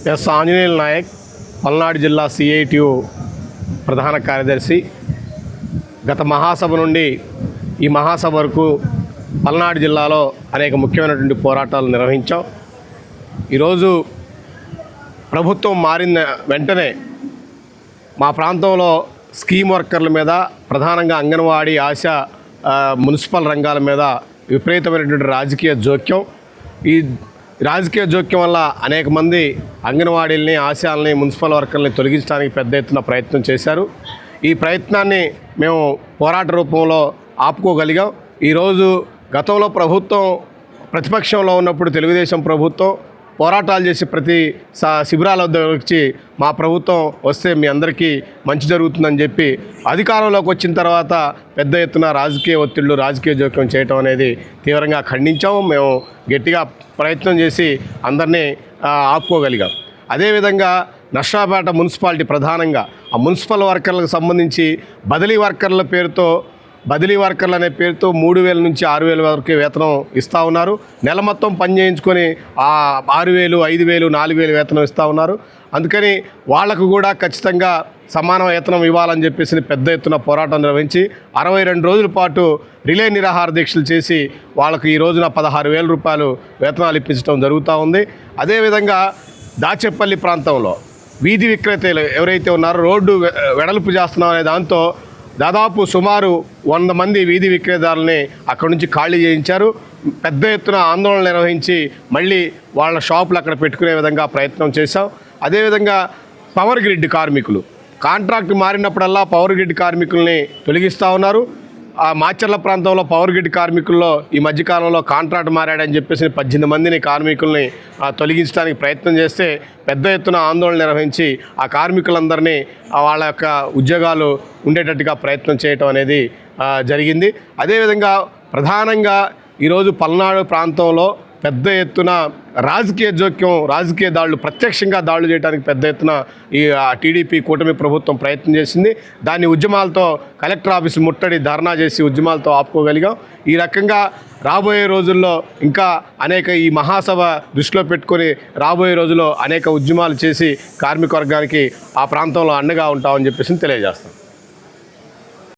Yes ఆంజనేయుల Naik, Palnadu జిల్లా CITU ప్రధాన కార్యదర్శి. గత మహాసభ నుండి ఈ మహాసభ వరకు పల్నాడు జిల్లాలో అనేక ముఖ్యమైనటువంటి పోరాటాలు నిర్వహించాం. ఈరోజు ప్రభుత్వం మారిన వెంటనే మా ప్రాంతంలో స్కీమ్ వర్కర్ల మీద, ప్రధానంగా అంగన్వాడీ, ఆశా, మున్సిపల్ రంగాల మీద విపరీతమైనటువంటి రాజకీయ జోక్యం. ఈ రాజకీయ జోక్యం వల్ల అనేక మంది అంగన్వాడీలని, ఆశాలని, మున్సిపల్ వర్కర్లని తొలగించడానికి పెద్ద ఎత్తున ప్రయత్నం చేశారు. ఈ ప్రయత్నాన్ని మేము పోరాట రూపంలో ఆపుకోగలిగాం. ఈరోజు గతంలో ప్రభుత్వం ప్రతిపక్షంలో ఉన్నప్పుడు తెలుగుదేశం ప్రభుత్వం పోరాటాలు చేసి ప్రతి శిబిరాల వద్ద వచ్చి మా ప్రభుత్వం వస్తే మీ అందరికీ మంచి జరుగుతుందని చెప్పి అధికారంలోకి వచ్చిన తర్వాత పెద్ద ఎత్తున రాజకీయ ఒత్తిళ్లు, రాజకీయ జోక్యం చేయటం అనేది తీవ్రంగా ఖండించాము. మేము గట్టిగా ప్రయత్నం చేసి అందరినీ ఆపుకోగలిగాం. అదేవిధంగా నర్సాపేట మున్సిపాలిటీ ప్రధానంగా ఆ మున్సిపల్ వర్కర్లకు సంబంధించి బదిలీ వర్కర్లు అనే పేరుతో 3,000 నుంచి 6,000 వరకు వేతనం ఇస్తూ ఉన్నారు. నెల మొత్తం పని చేయించుకొని 6,000, 5,000, 4,000 వేతనం ఇస్తూ ఉన్నారు. అందుకని వాళ్లకు కూడా ఖచ్చితంగా సమాన వేతనం ఇవ్వాలని చెప్పేసి పెద్ద ఎత్తున పోరాటం నిర్వహించి 62 రోజుల పాటు రిలే నిరాహార దీక్షలు చేసి వాళ్ళకు ఈ రోజున 16,000 రూపాయలు వేతనాలు ఇప్పించడం జరుగుతూ ఉంది. అదేవిధంగా దాచేపల్లి ప్రాంతంలో వీధి విక్రేతలు ఎవరైతే ఉన్నారో రోడ్డు వెడల్పు చేస్తున్నాం అనే దాంతో దాదాపు సుమారు 100 మంది వీధి విక్రేతలని అక్కడి నుంచి ఖాళీ చేయించారు. పెద్ద ఎత్తున ఆందోళన నిర్వహించి మళ్ళీ వాళ్ళ షాపులు అక్కడ పెట్టుకునే విధంగా ప్రయత్నం చేశాం. అదేవిధంగా పవర్ గ్రిడ్ కార్మికులు కాంట్రాక్ట్ మారినప్పుడల్లా పవర్ గ్రిడ్ కార్మికుల్ని తొలగిస్తూ ఉన్నారు. ఆ మాచర్ల ప్రాంతంలో పవర్ గ్రిడ్ కార్మికుల్లో ఈ మధ్యకాలంలో కాంట్రాక్ట్ మారాడని చెప్పేసి 18 మందిని కార్మికుల్ని తొలగించడానికి ప్రయత్నం చేస్తే పెద్ద ఎత్తున ఆందోళన నిర్వహించి ఆ కార్మికులందరినీ వాళ్ళ యొక్క ఉద్యోగాలు ఉండేటట్టుగా ప్రయత్నం చేయటం అనేది జరిగింది. అదేవిధంగా ప్రధానంగా ఈరోజు పల్నాడు ప్రాంతంలో పెద్ద ఎత్తున రాజకీయ జోక్యం, రాజకీయ దాడులు, ప్రత్యక్షంగా దాడులు చేయడానికి పెద్ద ఎత్తున ఈ టీడీపీ కూటమి ప్రభుత్వం ప్రయత్నం చేసింది. దాన్ని ఉద్యమాలతో కలెక్టర్ ఆఫీసు ముట్టడి, ధర్నా చేసి ఉద్యమాలతో ఆపుకోగలిగాం. ఈ రకంగా రాబోయే రోజుల్లో ఇంకా అనేక ఈ మహాసభ దృష్టిలో పెట్టుకొని రాబోయే రోజుల్లో అనేక ఉద్యమాలు చేసి కార్మిక వర్గానికి ఆ ప్రాంతంలో అండగా ఉంటామని చెప్పేసి తెలియజేస్తాం.